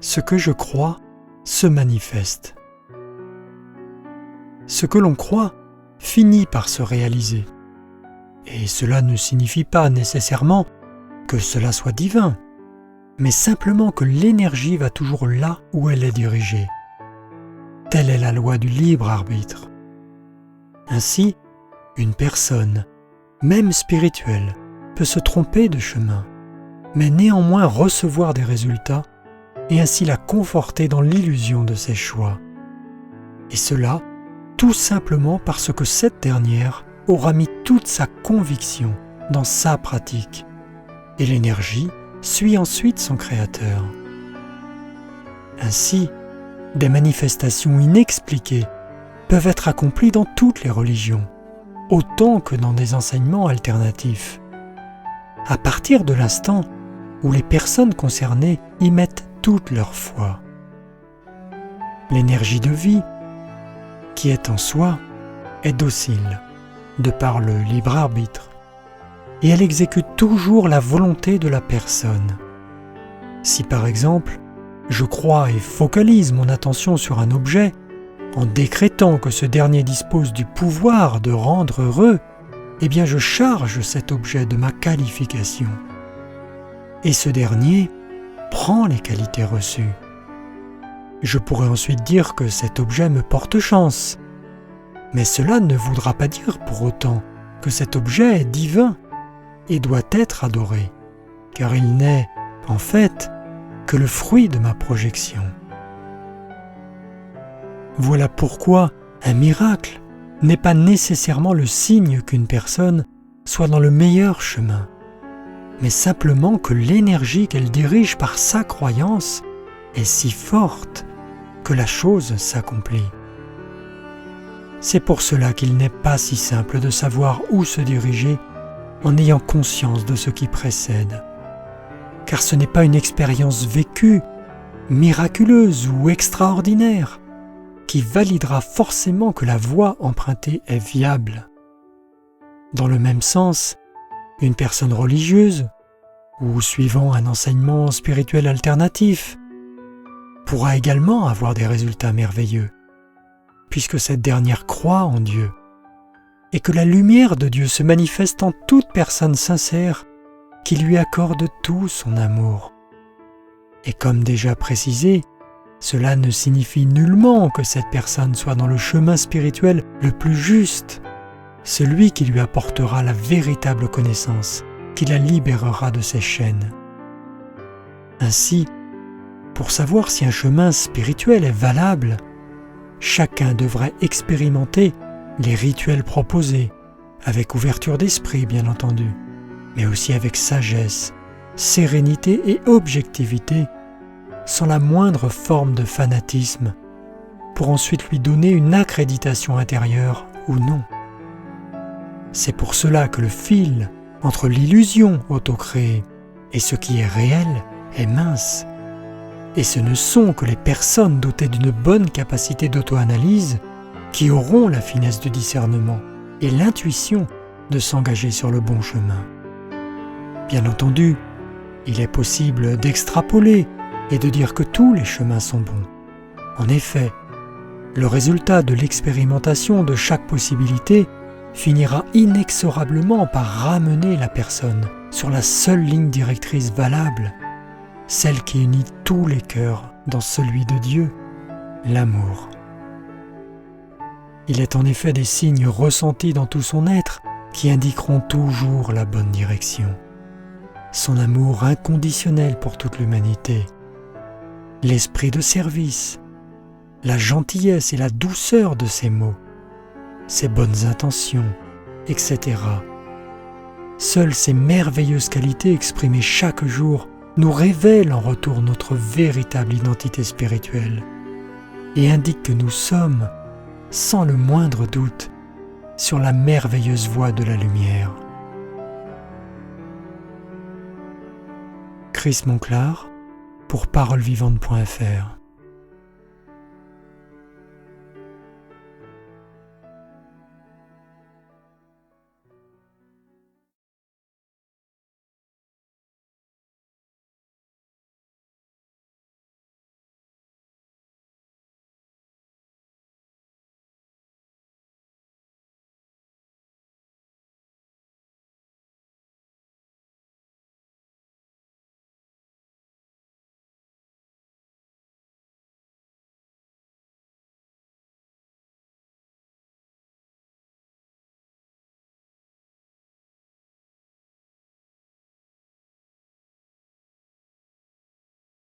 Ce que je crois se manifeste. Ce que l'on croit finit par se réaliser. Et cela ne signifie pas nécessairement que cela soit divin, mais simplement que l'énergie va toujours là où elle est dirigée. Telle est la loi du libre arbitre. Ainsi, une personne, même spirituelle, peut se tromper de chemin, mais néanmoins recevoir des résultats et ainsi la conforter dans l'illusion de ses choix. Et cela, tout simplement parce que cette dernière aura mis toute sa conviction dans sa pratique, et l'énergie suit ensuite son créateur. Ainsi, des manifestations inexpliquées peuvent être accomplies dans toutes les religions, autant que dans des enseignements alternatifs, à partir de l'instant où les personnes concernées y mettent toute leur foi. L'énergie de vie, qui est en soi, est docile, de par le libre arbitre, et elle exécute toujours la volonté de la personne. Si par exemple, je crois et focalise mon attention sur un objet, en décrétant que ce dernier dispose du pouvoir de rendre heureux, eh bien je charge cet objet de ma qualification. Et ce dernier prend les qualités reçues. Je pourrais ensuite dire que cet objet me porte chance, mais cela ne voudra pas dire pour autant que cet objet est divin et doit être adoré, car il n'est, en fait, que le fruit de ma projection. Voilà pourquoi un miracle n'est pas nécessairement le signe qu'une personne soit dans le meilleur chemin, mais simplement que l'énergie qu'elle dirige par sa croyance est si forte que la chose s'accomplit. C'est pour cela qu'il n'est pas si simple de savoir où se diriger en ayant conscience de ce qui précède, car ce n'est pas une expérience vécue, miraculeuse ou extraordinaire, qui validera forcément que la voie empruntée est viable. Dans le même sens, une personne religieuse, ou suivant un enseignement spirituel alternatif, pourra également avoir des résultats merveilleux, puisque cette dernière croit en Dieu, et que la lumière de Dieu se manifeste en toute personne sincère qui lui accorde tout son amour. Et comme déjà précisé, cela ne signifie nullement que cette personne soit dans le chemin spirituel le plus juste, celui qui lui apportera la véritable connaissance, qui la libérera de ses chaînes. Ainsi, pour savoir si un chemin spirituel est valable, chacun devrait expérimenter les rituels proposés, avec ouverture d'esprit bien entendu, mais aussi avec sagesse, sérénité et objectivité, sans la moindre forme de fanatisme, pour ensuite lui donner une accréditation intérieure ou non. C'est pour cela que le fil entre l'illusion autocréée et ce qui est réel est mince, et ce ne sont que les personnes dotées d'une bonne capacité d'auto-analyse qui auront la finesse du discernement et l'intuition de s'engager sur le bon chemin. Bien entendu, il est possible d'extrapoler et de dire que tous les chemins sont bons. En effet, le résultat de l'expérimentation de chaque possibilité finira inexorablement par ramener la personne sur la seule ligne directrice valable, celle qui unit tous les cœurs dans celui de Dieu, l'amour. Il est en effet des signes ressentis dans tout son être qui indiqueront toujours la bonne direction. Son amour inconditionnel pour toute l'humanité, l'esprit de service, la gentillesse et la douceur de ses mots, ses bonnes intentions, etc. Seules ces merveilleuses qualités exprimées chaque jour nous révèlent en retour notre véritable identité spirituelle et indiquent que nous sommes, sans le moindre doute, sur la merveilleuse voie de la lumière. Chris Monclar pour parolevivante.fr